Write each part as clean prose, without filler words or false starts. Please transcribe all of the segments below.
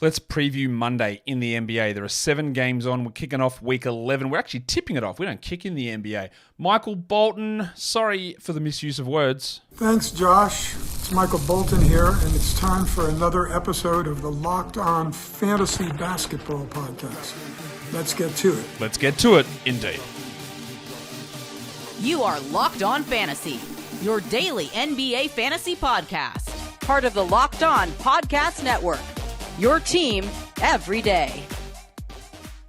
Let's preview Monday in the NBA. There are 7 games on. We're kicking off week 11. We're actually tipping it off. We don't kick in the NBA. Michael Bolton, sorry for the misuse of words. Thanks, Josh. It's Michael Bolton here, and it's time for another episode of the Locked On Fantasy Basketball Podcast. Let's get to it. Let's get to it, indeed. You are Locked On Fantasy, your daily NBA fantasy podcast. Part of the Locked On Podcast Network. Your team every day.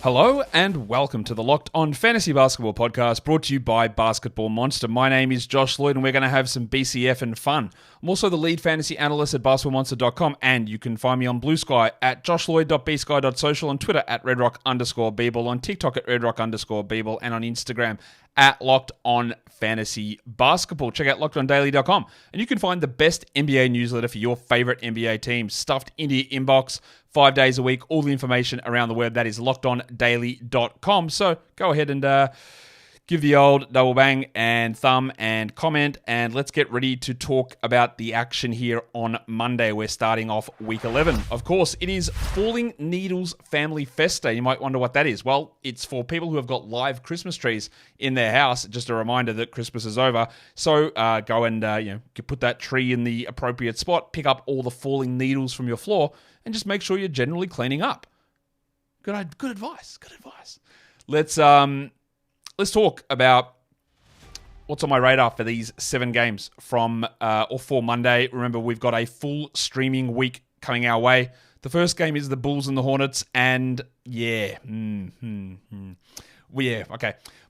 Hello and welcome to the Locked On Fantasy Basketball Podcast, brought to you by Basketball Monster. My name is Josh Lloyd and we're going to have some BCF and fun. I'm also the lead fantasy analyst at basketballmonster.com, and you can find me on Blue Sky at joshloyd.bsky.social, on Twitter at redrock_bball, on TikTok at redrock_bball, and on Instagram at Locked On Fantasy Basketball. Check out lockedondaily.com, and you can find the best NBA newsletter for your favorite NBA teams stuffed into your inbox 5 days a week. All the information around the web, that is lockedondaily.com. So go ahead and give the old double bang and thumb and comment, and let's get ready to talk about the action here on Monday. We're starting off week 11. Of course, it is Falling Needles Family Fest Day. You might wonder what that is. Well, it's for people who have got live Christmas trees in their house. Just a reminder that Christmas is over. So go and put that tree in the appropriate spot, pick up all the falling needles from your floor, and just make sure you're generally cleaning up. Good advice. Good advice. Let's talk about what's on my radar for these 7 games for Monday. Remember, we've got a full streaming week coming our way. The first game is the Bulls and the Hornets, and okay.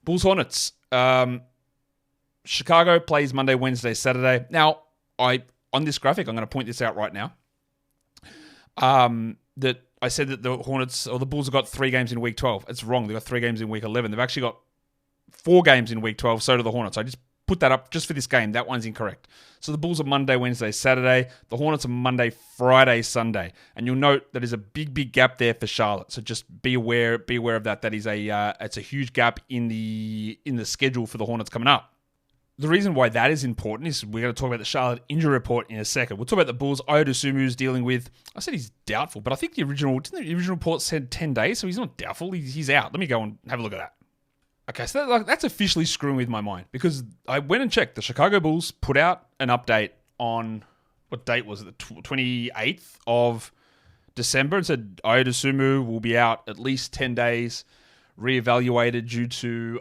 Bulls Hornets. Chicago plays Monday, Wednesday, Saturday. Now, on this graphic, I'm going to point this out right now. That I said that the Hornets or the Bulls have got 3 games in week 12. It's wrong. They've got 3 games in week 11. They've actually got 4 games in week 12, so do the Hornets. I just put that up just for this game. That one's incorrect. So the Bulls are Monday, Wednesday, Saturday. The Hornets are Monday, Friday, Sunday. And you'll note that there's a big gap there for Charlotte. So just be aware of that. That is it's a huge gap in the schedule for the Hornets coming up. The reason why that is important is we're going to talk about the Charlotte injury report in a second. We'll talk about the Bulls. Ayodosumu dealing with, I said he's doubtful, but I think didn't the original report said 10 days, so he's not doubtful. He's out. Let me go and have a look at that. Okay, so that's officially screwing with my mind, because I went and checked. The Chicago Bulls put out an update on, what date was it? The 28th of December, and said Ayodosumu will be out at least 10 days, reevaluated due to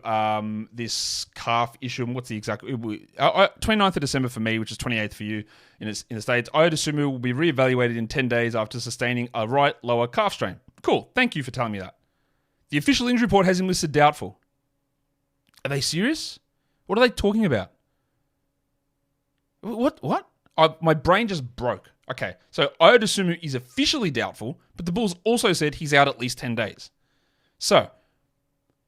this calf issue. And what's the exact... 29th of December for me, which is 28th for you in the States. Ayodosumu will be reevaluated in 10 days after sustaining a right lower calf strain. Cool. Thank you for telling me that. The official injury report has him listed doubtful. Are they serious? What are they talking about? What? My brain just broke. Okay, so Ayodosumu is officially doubtful, but the Bulls also said he's out at least 10 days. So,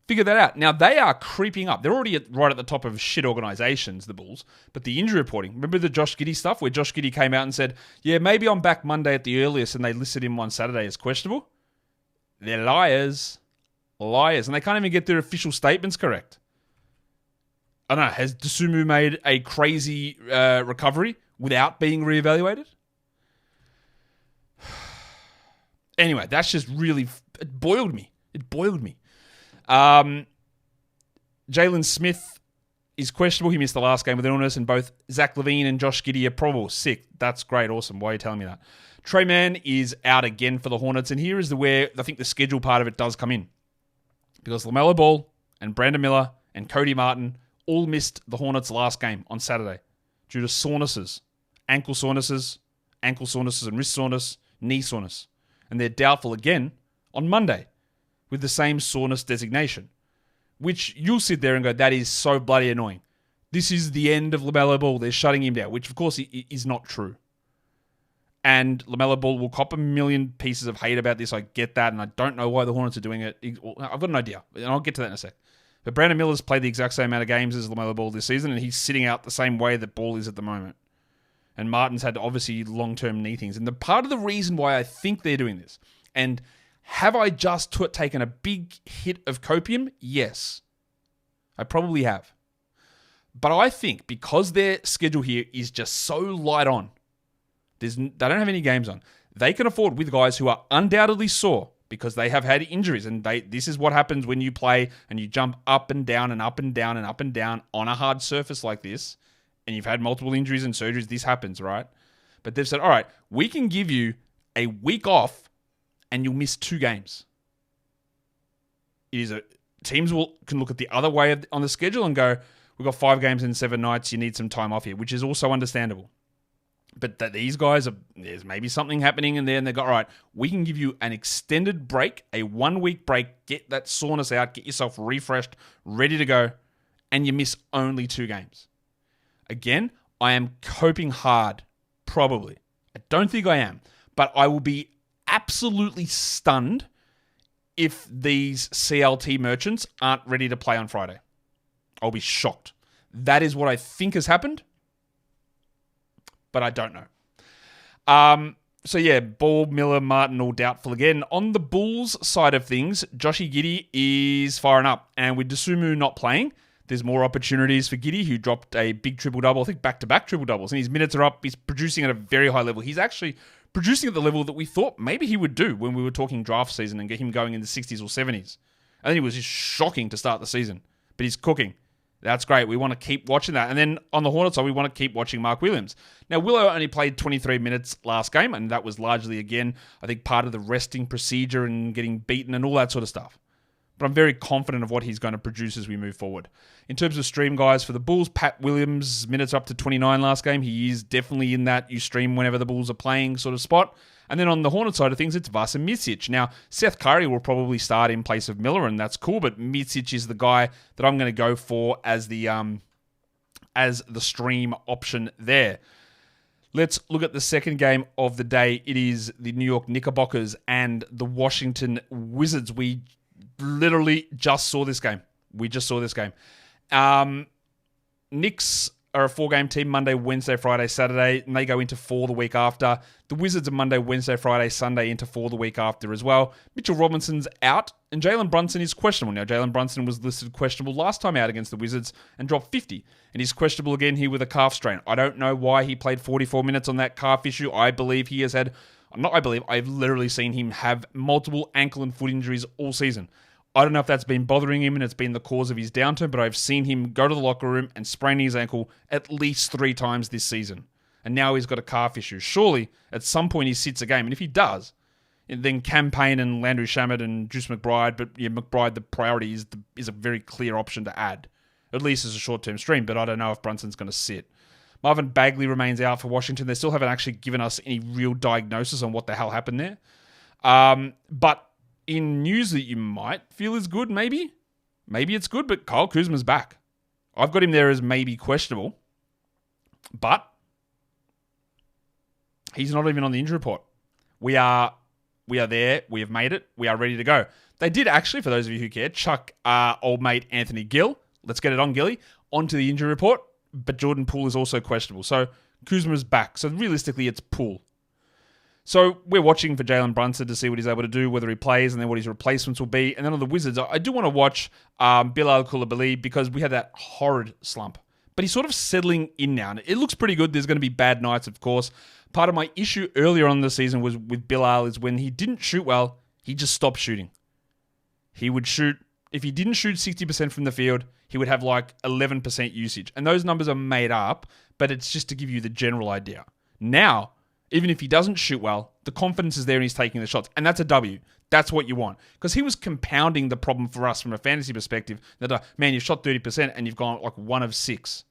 figure that out. Now, they are creeping up. They're already right at the top of shit organizations, the Bulls. But the injury reporting, remember the Josh Giddey stuff where Josh Giddey came out and said, yeah, maybe I'm back Monday at the earliest, and they listed him on Saturday as questionable? They're liars. And they can't even get their official statements correct. I don't know, has Dosunmu made a crazy recovery without being reevaluated? Anyway, that's just really... It boiled me. Jalen Smith is questionable. He missed the last game with illness, and both Zach LaVine and Josh Giddey are probable. Sick. That's great. Awesome. Why are you telling me that? Trey Mann is out again for the Hornets, and here is where I think the schedule part of it does come in. Because LaMelo Ball and Brandon Miller and Cody Martin all missed the Hornets' last game on Saturday due to sorenesses, ankle sorenesses, and wrist soreness, knee soreness. And they're doubtful again on Monday with the same soreness designation, which you'll sit there and go, that is so bloody annoying. This is the end of LaMelo Ball. They're shutting him down, which of course is not true. And LaMelo Ball will cop a million pieces of hate about this. I get that, and I don't know why the Hornets are doing it. I've got an idea, and I'll get to that in a sec. But Brandon Miller's played the exact same amount of games as LaMelo Ball this season, and he's sitting out the same way that Ball is at the moment. And Martin's had, obviously, long-term knee things. And the part of the reason why I think they're doing this, and have I just taken a big hit of copium? Yes. I probably have. But I think because their schedule here is just so light on, they don't have any games on, they can afford with guys who are undoubtedly sore because they have had injuries. And this is what happens when you play and you jump up and down and up and down and up and down on a hard surface like this, and you've had multiple injuries and surgeries. This happens, right? But they've said, all right, we can give you a week off and you'll miss 2 games. Teams can look at the other way on the schedule and go, we've got 5 games in 7 nights. You need some time off here, which is also understandable. But that these guys there's maybe something happening in there, and they go, all right, we can give you an extended break, a 1-week break, get that soreness out, get yourself refreshed, ready to go, and you miss only 2 games. Again, I am coping hard, probably. I don't think I am, but I will be absolutely stunned if these CLT merchants aren't ready to play on Friday. I'll be shocked. That is what I think has happened, but I don't know. So yeah, Ball, Miller, Martin, all doubtful again. On the Bulls side of things, Joshy Giddey is firing up. And with Dosunmu not playing, there's more opportunities for Giddey, who dropped a big triple-double, I think back-to-back triple-doubles. And his minutes are up. He's producing at a very high level. He's actually producing at the level that we thought maybe he would do when we were talking draft season and get him going in the 60s or 70s. I think it was just shocking to start the season. But he's cooking. That's great. We want to keep watching that. And then on the Hornets side, we want to keep watching Mark Williams. Now, Willow only played 23 minutes last game, and that was largely, again, I think part of the resting procedure and getting beaten and all that sort of stuff. But I'm very confident of what he's going to produce as we move forward. In terms of stream guys for the Bulls, Pat Williams, minutes up to 29 last game. He is definitely in that you stream whenever the Bulls are playing sort of spot. And then on the Hornets side of things, it's Vasa Micic. Now, Seth Curry will probably start in place of Miller, and that's cool, but Micic is the guy that I'm going to go for as the stream option there. Let's look at the second game of the day. It is the New York Knickerbockers and the Washington Wizards. We literally just saw this game. Knicks are a 4-game team, Monday, Wednesday, Friday, Saturday, and they go into 4 the week after. The Wizards are Monday, Wednesday, Friday, Sunday into 4 the week after as well. Mitchell Robinson's out, and Jalen Brunson is questionable. Now, Jalen Brunson was listed questionable last time out against the Wizards and dropped 50, and he's questionable again here with a calf strain. I don't know why he played 44 minutes on that calf issue. I've literally seen him have multiple ankle and foot injuries all season. I don't know if that's been bothering him and it's been the cause of his downturn, but I've seen him go to the locker room and sprain his ankle at least 3 times this season. And now he's got a calf issue. Surely, at some point, he sits a game. And if he does, then Cam Payne and Landry Shamet and Juice McBride, but yeah, McBride, the priority is a very clear option to add, at least as a short-term stream, but I don't know if Brunson's going to sit. Marvin Bagley remains out for Washington. They still haven't actually given us any real diagnosis on what the hell happened there. But in news that you might feel is good, maybe it's good, but Kyle Kuzma's back. I've got him there as maybe questionable, but he's not even on the injury report. We are there. We have made it. We are ready to go. They did actually, for those of you who care, chuck old mate Anthony Gill. Let's get it on, Gilly, onto the injury report. But Jordan Poole is also questionable. So Kuzma's back. So realistically, it's Poole. So we're watching for Jalen Brunson to see what he's able to do, whether he plays, and then what his replacements will be. And then on the Wizards, I do want to watch Bilal Coulibaly because we had that horrid slump. But he's sort of settling in now. And it looks pretty good. There's going to be bad nights, of course. Part of my issue earlier on in the season was with Bilal is when he didn't shoot well, he just stopped shooting. He would shoot, if he didn't shoot 60% from the field, he would have like 11% usage. And those numbers are made up, but it's just to give you the general idea. Now, even if he doesn't shoot well, the confidence is there and he's taking the shots. And that's a W. That's what you want. Because he was compounding the problem for us from a fantasy perspective. That, man, you've shot 30% and you've gone like 1 of 6.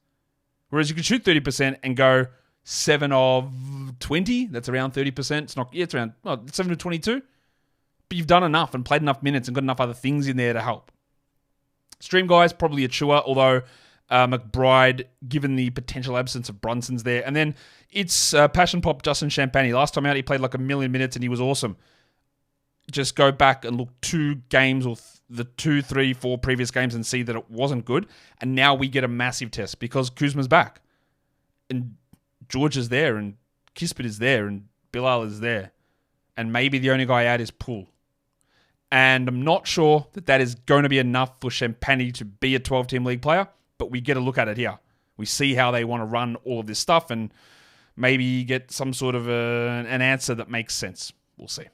Whereas you can shoot 30% and go 7 of 20. That's around 30%. It's not, yeah, it's around 7 of 22. But you've done enough and played enough minutes and got enough other things in there to help. Stream guys, probably Achua, although McBride, given the potential absence of Brunson's there. And then it's Passion Pop Justin Champagne. Last time out, he played like 1 million minutes and he was awesome. Just go back and look 2 games or the 2, 3, 4 previous games and see that it wasn't good. And now we get a massive test because Kuzma's back. And George is there and Kispert is there and Bilal is there. And maybe the only guy out is Poole. And I'm not sure that is going to be enough for Champagne to be a 12-team league player, but we get a look at it here. We see how they want to run all of this stuff, and maybe get some sort of an answer that makes sense. We'll see.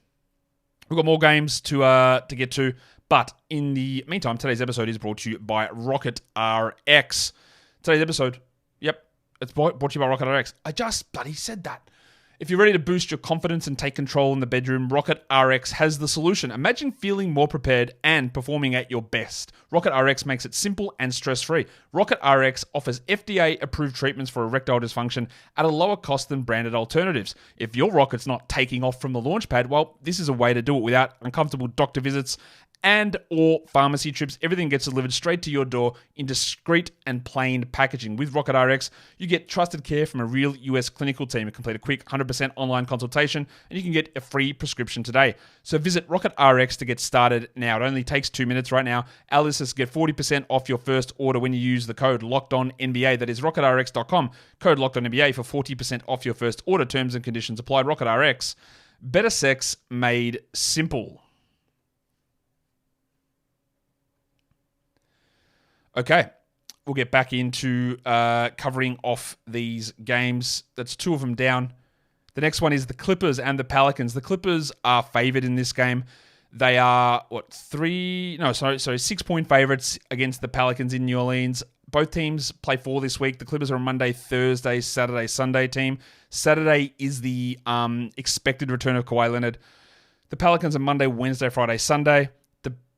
We've got more games to get to, but in the meantime, today's episode is brought to you by Rocket RX. Today's episode, it's brought to you by Rocket RX. I just bloody said that. If you're ready to boost your confidence and take control in the bedroom, Rocket RX has the solution. Imagine feeling more prepared and performing at your best. Rocket RX makes it simple and stress-free. Rocket RX offers FDA-approved treatments for erectile dysfunction at a lower cost than branded alternatives. If your rocket's not taking off from the launch pad, well, this is a way to do it without uncomfortable doctor visits and or pharmacy trips. Everything gets delivered straight to your door in discreet and plain packaging. With Rocket RX, you get trusted care from a real US clinical team. You complete a quick 100% online consultation, and you can get a free prescription today. So visit Rocket RX to get started now. It only takes 2 minutes right now. Our listeners get 40% off your first order when you use the code LOCKEDONNBA. That is rocketrx.com. Code LOCKEDONNBA for 40% off your first order. Terms and conditions apply. Rocket RX. Better sex made simple. Okay, we'll get back into covering off these games. That's 2 of them down. The next one is the Clippers and the Pelicans. The Clippers are favored in this game. They are, 6-point favorites against the Pelicans in New Orleans. Both teams play 4 this week. The Clippers are a Monday, Thursday, Saturday, Sunday team. Saturday is the expected return of Kawhi Leonard. The Pelicans are Monday, Wednesday, Friday, Sunday.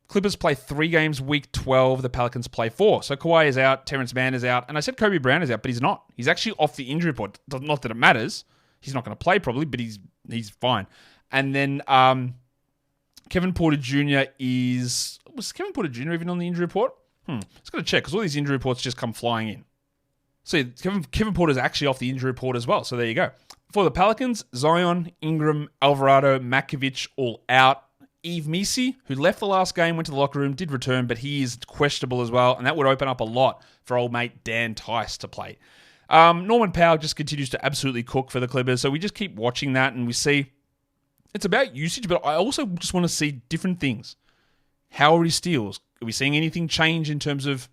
Clippers play 3 games week 12. The Pelicans play 4. So Kawhi is out. Terrence Mann is out. And I said Kobe Brown is out, but he's not. He's actually off the injury report. Not that it matters. He's not going to play probably, but he's fine. And then Kevin Porter Jr. Was Kevin Porter Jr. even on the injury report? Just got to check because all these injury reports just come flying in. So Kevin Porter's actually off the injury report as well. So there you go. For the Pelicans, Zion, Ingram, Alvarado, Makovic all out. Yves Missi, who left the last game, went to the locker room, did return, but he is questionable as well, and that would open up a lot for old mate Dan Tice to play. Norman Powell just continues to absolutely cook for the Clippers, so we just keep watching that, and we see it's about usage, but I also just want to see different things. How are his steals? Are we seeing anything change in terms of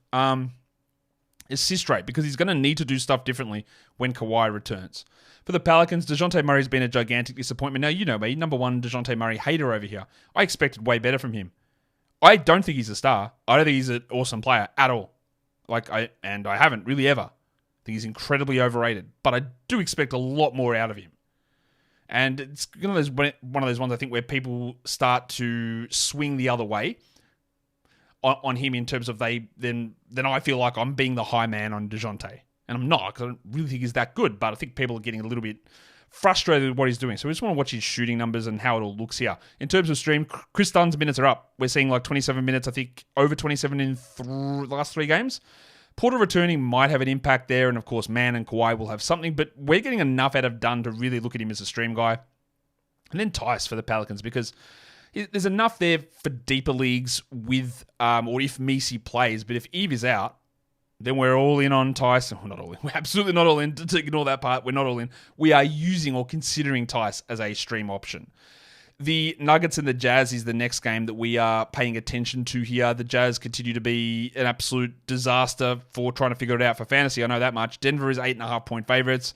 assist rate? Because he's going to need to do stuff differently when Kawhi returns. For the Pelicans, DeJounte Murray's been a gigantic disappointment. Now, you know me, number one DeJounte Murray hater over here. I expected way better from him. I don't think he's a star. I don't think he's an awesome player at all. I haven't really ever. I think he's incredibly overrated. But I do expect a lot more out of him. And it's one of those ones I think where people start to swing the other way on him in terms of then I feel like I'm being the high man on DeJounte. And I'm not, because I don't really think he's that good, but I think people are getting a little bit frustrated with what he's doing. So we just want to watch his shooting numbers and how it all looks here. In terms of stream, Chris Dunn's minutes are up. We're seeing 27 minutes, I think, over 27 in the last 3 games. Porter returning might have an impact there, and of course, Mann and Kawhi will have something, but we're getting enough out of Dunn to really look at him as a stream guy. And then Tice for the Pelicans, because there's enough there for deeper leagues with, or if Missi plays, but if Eve is out, then we're all in on Tice. We're not all in. We're absolutely not all in. To ignore that part, we're not all in. We are using or considering Tice as a stream option. The Nuggets and the Jazz is the next game that we are paying attention to here. The Jazz continue to be an absolute disaster for trying to figure it out for fantasy. I know that much. Denver is 8.5-point favorites.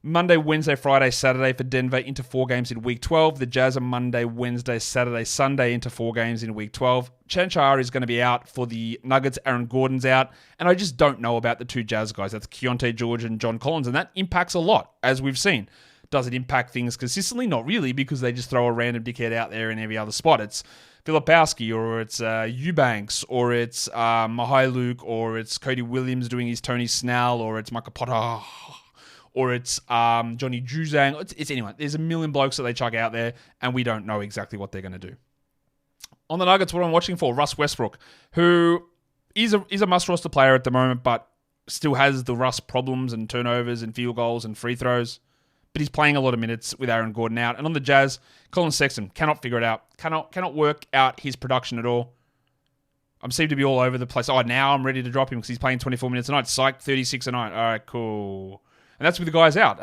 Monday, Wednesday, Friday, Saturday for Denver into 4 games in Week 12. The Jazz are Monday, Wednesday, Saturday, Sunday into 4 games in Week 12. Chanchar is going to be out for the Nuggets. Aaron Gordon's out. And I just don't know about the 2 Jazz guys. That's Keontae George and John Collins. And that impacts a lot, as we've seen. Does it impact things consistently? Not really, because they just throw a random dickhead out there in every other spot. It's Filipowski, or it's Eubanks, or it's Mihailuk, or it's Cody Williams doing his Tony Snell, or it's Michael Potter, or it's Johnny Juzang. It's anyone. There's a million blokes that they chuck out there, and we don't know exactly what they're going to do. On the Nuggets, what I'm watching for, Russ Westbrook, who is a must-roster player at the moment, but still has the Russ problems and turnovers and field goals and free throws. But he's playing a lot of minutes with Aaron Gordon out. And on the Jazz, Colin Sexton cannot figure it out. Cannot work out his production at all. I seem to be all over the place. Oh, now I'm ready to drop him because he's playing 24 minutes a night. Psych, 36 a night. All right, cool. And that's with the guys out.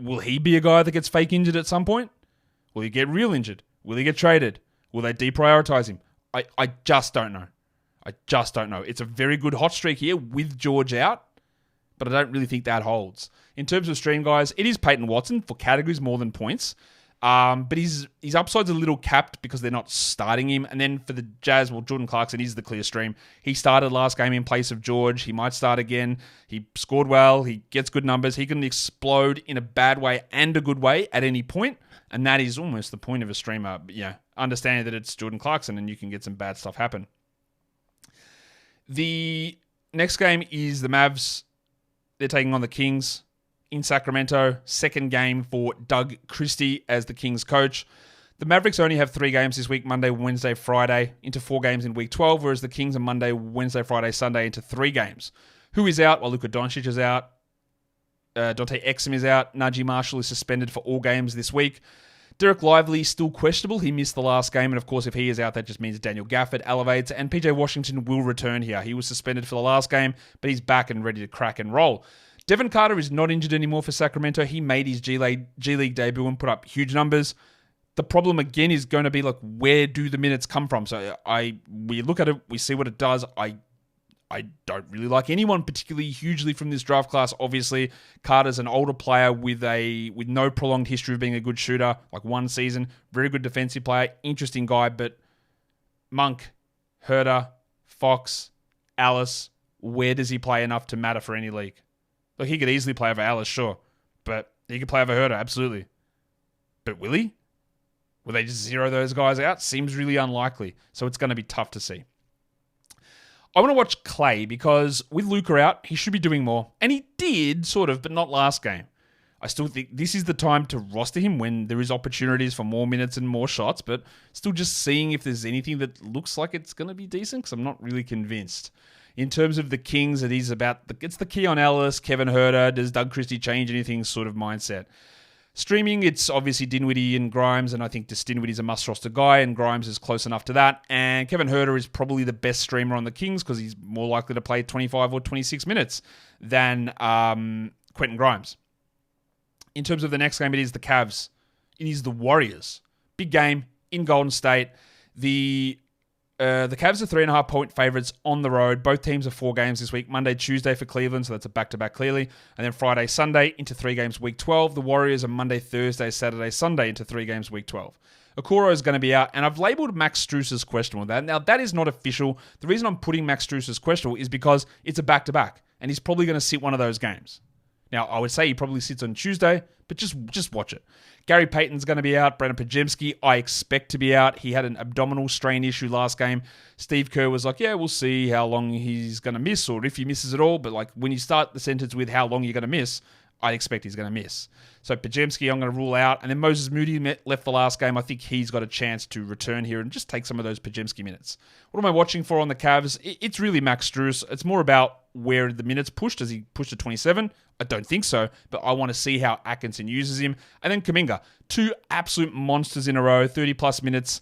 Will he be a guy that gets fake injured at some point? Will he get real injured? Will he get traded? Will they deprioritize him? I just don't know. It's a very good hot streak here with George out. but I don't really think that holds. In terms of stream, guys, it is Peyton Watson for categories more than points. But his upside's a little capped because they're not starting him. And then for the Jazz, well, Jordan Clarkson is the clear stream. He started last game in place of George. He might start again. He scored well. He gets good numbers. He can explode in a bad way and a good way at any point. And that is almost the point of a streamer. Understanding that it's Jordan Clarkson and you can get some bad stuff happen. The next game is the Mavs. They're taking on the Kings in Sacramento. Second game for Doug Christie as the Kings coach. The Mavericks only have 3 games this week, Monday, Wednesday, Friday, into 4 games in week 12, whereas the Kings are Monday, Wednesday, Friday, Sunday into 3 games. Who is out? Well, Luka Doncic is out. Dante Exum is out. Najee Marshall is suspended for all games this week. Derek Lively still questionable. He missed the last game, and of course, if he is out, that just means Daniel Gafford elevates, and PJ Washington will return here. He was suspended for the last game, but he's back and ready to crack and roll. Devin Carter is not injured anymore for Sacramento. He made his G League debut and put up huge numbers. The problem, again, is going to be, like, where do the minutes come from? So we look at it, we see what it does. I don't really like anyone particularly hugely from this draft class. Obviously, Carter's an older player with no prolonged history of being a good shooter, like one season. Very good defensive player, interesting guy. But Monk, Herter, Fox, Alice, where does he play enough to matter for any league? Look, he could easily play over Alice, sure. But he could play over Herter, absolutely. But will he? Will they just zero those guys out? Seems really unlikely. So it's going to be tough to see. I want to watch Clay because with Luka out, he should be doing more. And he did, sort of, but not last game. I still think this is the time to roster him when there is opportunities for more minutes and more shots, but still just seeing if there's anything that looks like it's going to be decent because I'm not really convinced. In terms of the Kings, it's the Keon Ellis, Kevin Herter. Does Doug Christie change anything sort of mindset? Streaming, it's obviously Dinwiddie and Grimes, and I think Dinwiddie's a must-roster guy, and Grimes is close enough to that. And Kevin Herter is probably the best streamer on the Kings because he's more likely to play 25 or 26 minutes than Quentin Grimes. In terms of the next game, it is the Cavs. It is the Warriors. Big game in Golden State. The Cavs are 3.5-point favorites on the road. Both teams are 4 games this week. Monday, Tuesday for Cleveland, so that's a back-to-back clearly. And then Friday, Sunday into 3 games week 12. The Warriors are Monday, Thursday, Saturday, Sunday into 3 games week 12. Okoro is going to be out, and I've labeled Max Strus as questionable. Now, that is not official. The reason I'm putting Max Strus as questionable is because it's a back-to-back, and he's probably going to sit one of those games. Now, I would say he probably sits on Tuesday, but just watch it. Gary Payton's going to be out. Brandon Podziemski, I expect to be out. He had an abdominal strain issue last game. Steve Kerr was like, yeah, we'll see how long he's going to miss or if he misses at all. But like when you start the sentence with how long you're going to miss, I expect he's going to miss. So Podziemski, I'm going to rule out. And then Moses Moody left the last game. I think he's got a chance to return here and just take some of those Podziemski minutes. What am I watching for on the Cavs? It's really Max Strus. It's more about where the minutes pushed. Does he push to 27? I don't think so, but I want to see how Atkinson uses him. And then Kuminga, 2 absolute monsters in a row, 30-plus minutes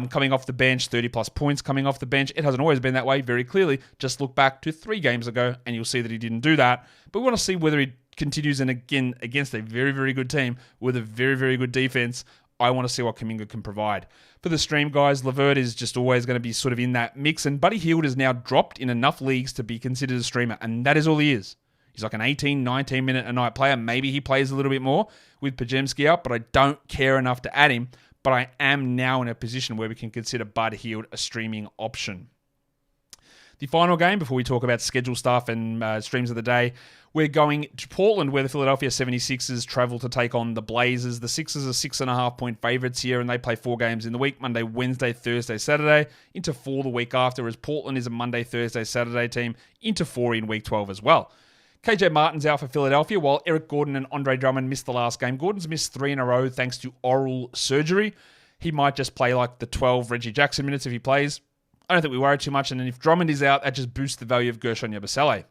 coming off the bench, 30-plus points coming off the bench. It hasn't always been that way, very clearly. Just look back to 3 games ago, and you'll see that he didn't do that. But we want to see whether he continues, and again, against a very, very good team with a very, very good defense. I want to see what Kuminga can provide. For the stream, guys, LeVert is just always going to be sort of in that mix, and Buddy Hield is now dropped in enough leagues to be considered a streamer, and that is all he is. He's like an 18, 19-minute-a-night player. Maybe he plays a little bit more with Podziemski out, but I don't care enough to add him. But I am now in a position where we can consider Bud Hield a streaming option. The final game, before we talk about schedule stuff and streams of the day, we're going to Portland, where the Philadelphia 76ers travel to take on the Blazers. The Sixers are 6.5-point favorites here, and they play 4 games in the week, Monday, Wednesday, Thursday, Saturday, into 4 the week after, whereas Portland is a Monday, Thursday, Saturday team, into 4 in week 12 as well. KJ Martin's out for Philadelphia, while Eric Gordon and Andre Drummond missed the last game. Gordon's missed 3 in a row thanks to oral surgery. He might just play like the 12 Reggie Jackson minutes if he plays. I don't think we worry too much, and then if Drummond is out, that just boosts the value of Gershon Yabusele.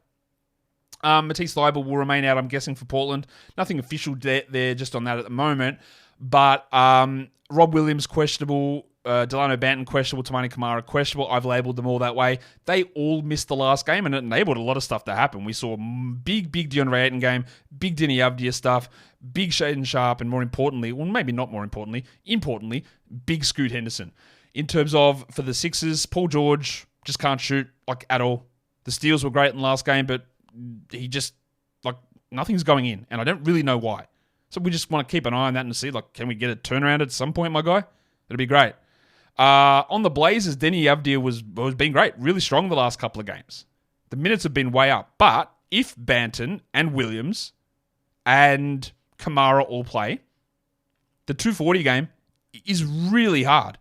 Matisse Thybulle will remain out, I'm guessing, for Portland. Nothing official there just on that at the moment. But Rob Williams, questionable. Delano Banton, questionable. Tamani Kamara, questionable. I've labeled them all that way. They all missed the last game, and it enabled a lot of stuff to happen. We saw big DeAndre Ayton game, big Denny Avdia stuff, big Shaden Sharp, and more importantly, well, maybe not more importantly, big Scoot Henderson. In terms of, for the Sixers, Paul George just can't shoot, like, at all. The steals were great in the last game, but he just, Nothing's going in, and I don't really know why. So we just want to keep an eye on that and see, like, can we get a turnaround at some point, my guy? That'd be great. On the Blazers, Denny Avdia was being great, really strong the last couple of games. The minutes have been way up. But if Banton and Williams and Kamara all play, the 240 game is really hard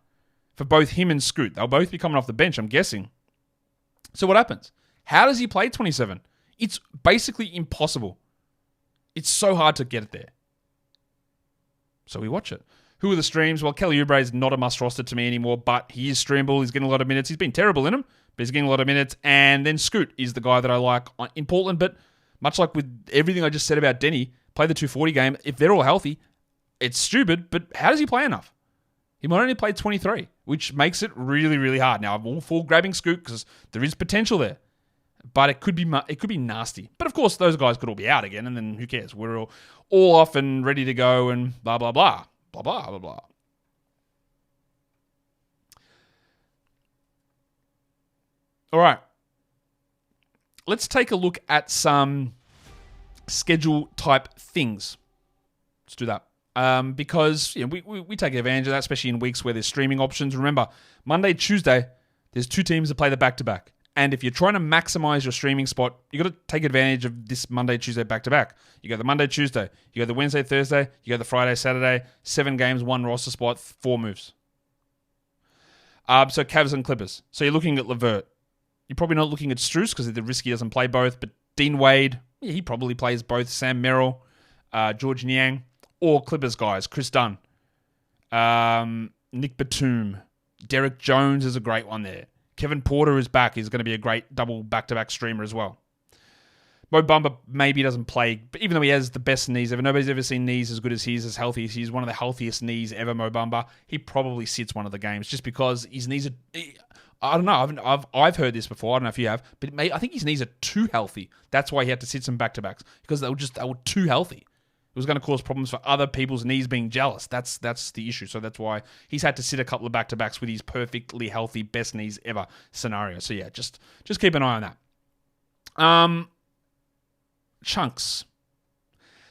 for both him and Scoot. They'll both be coming off the bench, I'm guessing. So what happens? How does he play 27? It's basically impossible. It's so hard to get it there. So we watch it. Who are the streams? Well, Kelly Oubre is not a must roster to me anymore, but he is streamable. He's getting a lot of minutes. He's been terrible in them, but he's getting a lot of minutes. And then Scoot is the guy that I like in Portland, but much like with everything I just said about Denny, play the 240 game. If they're all healthy, it's stupid, but how does he play enough? He might only play 23, which makes it really, really hard. Now, I'm all for grabbing Scoot because there is potential there, but it could be nasty. But of course, those guys could all be out again, and then who cares? We're all off and ready to go and blah, blah, blah. Blah, blah, blah, blah. All right. Let's take a look at some schedule type things. Let's do that. Because we take advantage of that, especially in weeks where there's streaming options. Remember, Monday, Tuesday, there's 2 teams that play the back-to-back. And if you're trying to maximize your streaming spot, you got to take advantage of this Monday, Tuesday, back-to-back. You go the Monday, Tuesday. You go the Wednesday, Thursday. You go the Friday, Saturday. 7 games, 1 roster spot, 4 moves. So Cavs and Clippers. So you're looking at LeVert. You're probably not looking at Strus because the risk he doesn't play both. But Dean Wade, he probably plays both. Sam Merrill, George Niang, or Clippers guys. Chris Dunn, Nick Batum, Derek Jones is a great one there. Kevin Porter is back. He's going to be a great double back-to-back streamer as well. Mo Bamba maybe doesn't play, but even though he has the best knees ever, nobody's ever seen knees as good as his, as healthy as he's one of the healthiest knees ever, Mo Bamba. He probably sits one of the games just because his knees are... I don't know. I've heard this before. I don't know if you have, but I think his knees are too healthy. That's why he had to sit some back-to-backs because they were too healthy. It was going to cause problems for other people's knees being jealous. That's the issue. So that's why he's had to sit a couple of back-to-backs with his perfectly healthy, best knees ever scenario. So yeah, just keep an eye on that. Chunks.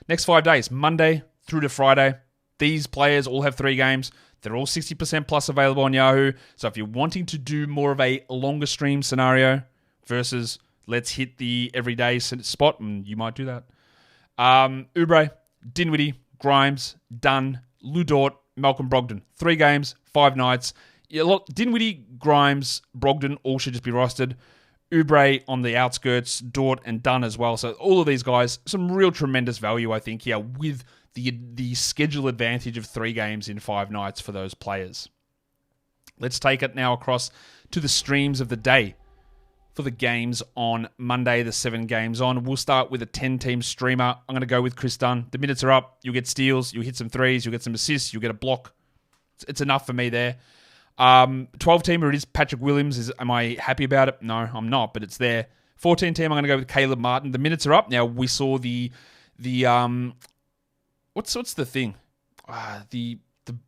Next 5 days, Monday through to Friday. These players all have 3 games. They're all 60% plus available on Yahoo. So if you're wanting to do more of a longer stream scenario versus let's hit the everyday spot, and you might do that. Oubre, Dinwiddie, Grimes, Dunn, Lou Dort, Malcolm Brogdon. 3 games, 5 nights. Dinwiddie, Grimes, Brogdon all should just be rostered. Oubre on the outskirts, Dort and Dunn as well. So all of these guys, some real tremendous value, I think, here with the schedule advantage of 3 games in 5 nights for those players. Let's take it now across to the streams of the day for the games on Monday, the 7 games on. We'll start with a 10-team streamer. I'm going to go with Chris Dunn. The minutes are up. You'll get steals. You'll hit some threes. You'll get some assists. You'll get a block. It's enough for me there. 12-teamer, it is Patrick Williams. Am I happy about it? No, I'm not, but it's there. 14-team, I'm going to go with Caleb Martin. The minutes are up. Now, we saw the what's the thing? The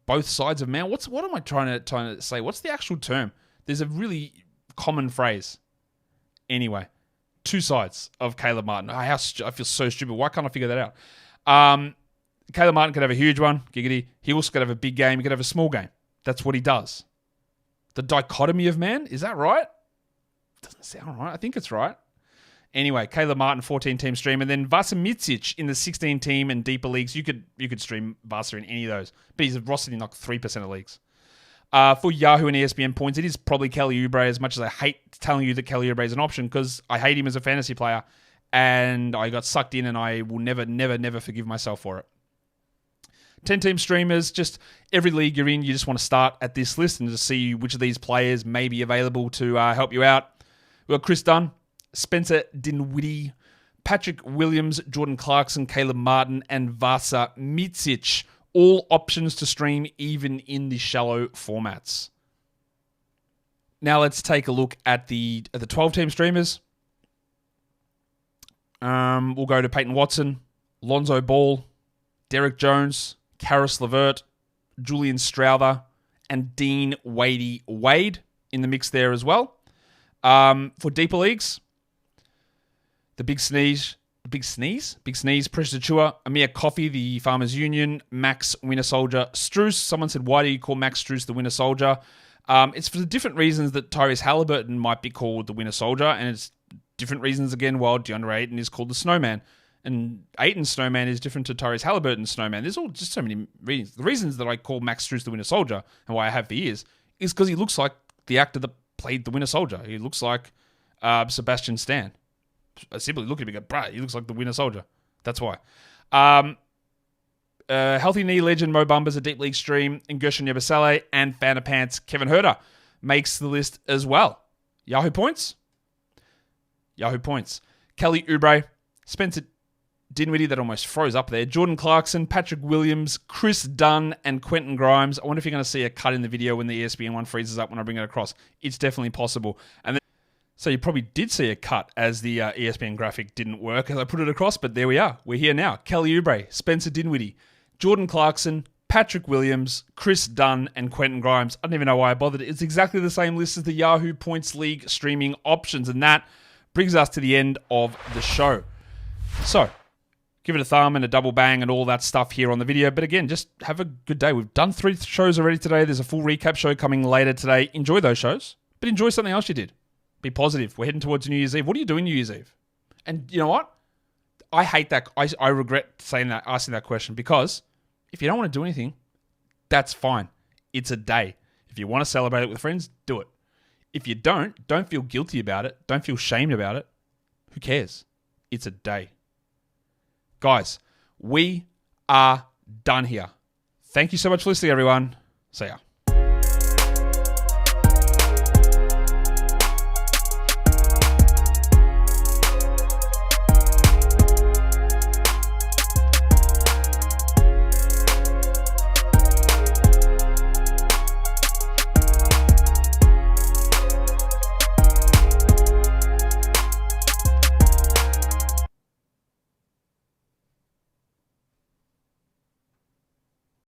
both sides of man. What am I trying to say? What's the actual term? There's a really common phrase. Anyway, 2 sides of Caleb Martin. I feel so stupid. Why can't I figure that out? Caleb Martin could have a huge one. Giggity. He also could have a big game. He could have a small game. That's what he does. The dichotomy of man. Is that right? Doesn't sound right. I think it's right. Anyway, Caleb Martin, 14-team stream. And then Vasa Micic in the 16-team and deeper leagues. You could stream Vasa in any of those. But he's rostered in like 3% of leagues. For Yahoo and ESPN points, it is probably Kelly Oubre, as much as I hate telling you that Kelly Oubre is an option because I hate him as a fantasy player and I got sucked in and I will never, never, never forgive myself for it. 10-team streamers, just every league you're in, you just want to start at this list and just see which of these players may be available to help you out. We've got Chris Dunn, Spencer Dinwiddie, Patrick Williams, Jordan Clarkson, Caleb Martin, and Vasa Micic. All options to stream, even in the shallow formats. Now let's take a look at the 12-team streamers. We'll go to Peyton Watson, Lonzo Ball, Derek Jones, Karis LeVert, Julian Strawther, and Dean Wade in the mix there as well. For deeper leagues, the big sneeze, Big Sneeze, Precious Achua, Amir Coffey, the Farmers Union, Max Winter Soldier, Struce. Someone said, why do you call Max Struce the Winter Soldier? It's for the different reasons that Tyrese Halliburton might be called the Winter Soldier, and it's different reasons again while DeAndre Ayton is called the Snowman. And Ayton's Snowman is different to Tyrese Halliburton's Snowman. There's all just so many reasons. The reasons that I call Max Struce the Winter Soldier, and why I have for years, is because he looks like the actor that played the Winter Soldier. He looks like Sebastian Stan. I simply look at him and go, bruh, he looks like the Winter Soldier. That's why. Healthy knee legend Mo Bamba's a deep league stream, and Gershon Yabusele and Fan of Pants Kevin Herter makes the list as well. Yahoo points. Kelly Oubre, Spencer Dinwiddie, that almost froze up there. Jordan Clarkson, Patrick Williams, Chris Dunn, and Quentin Grimes. I wonder if you're going to see a cut in the video when the ESPN one freezes up when I bring it across. It's definitely possible. And then, so you probably did see a cut as the ESPN graphic didn't work as I put it across, but there we are. We're here now. Kelly Oubre, Spencer Dinwiddie, Jordan Clarkson, Patrick Williams, Chris Dunn, and Quentin Grimes. I don't even know why I bothered. It's exactly the same list as the Yahoo Points League streaming options, and that brings us to the end of the show. So, give it a thumb and a double bang and all that stuff here on the video. But again, just have a good day. We've done 3 shows already today. There's a full recap show coming later today. Enjoy those shows, but enjoy something else you did. Be positive. We're heading towards New Year's Eve. What are you doing New Year's Eve? And you know what? I hate that. I regret asking that question, because if you don't want to do anything, that's fine. It's a day. If you want to celebrate it with friends, do it. If you don't feel guilty about it. Don't feel shamed about it. Who cares? It's a day. Guys, we are done here. Thank you so much for listening, everyone. See ya.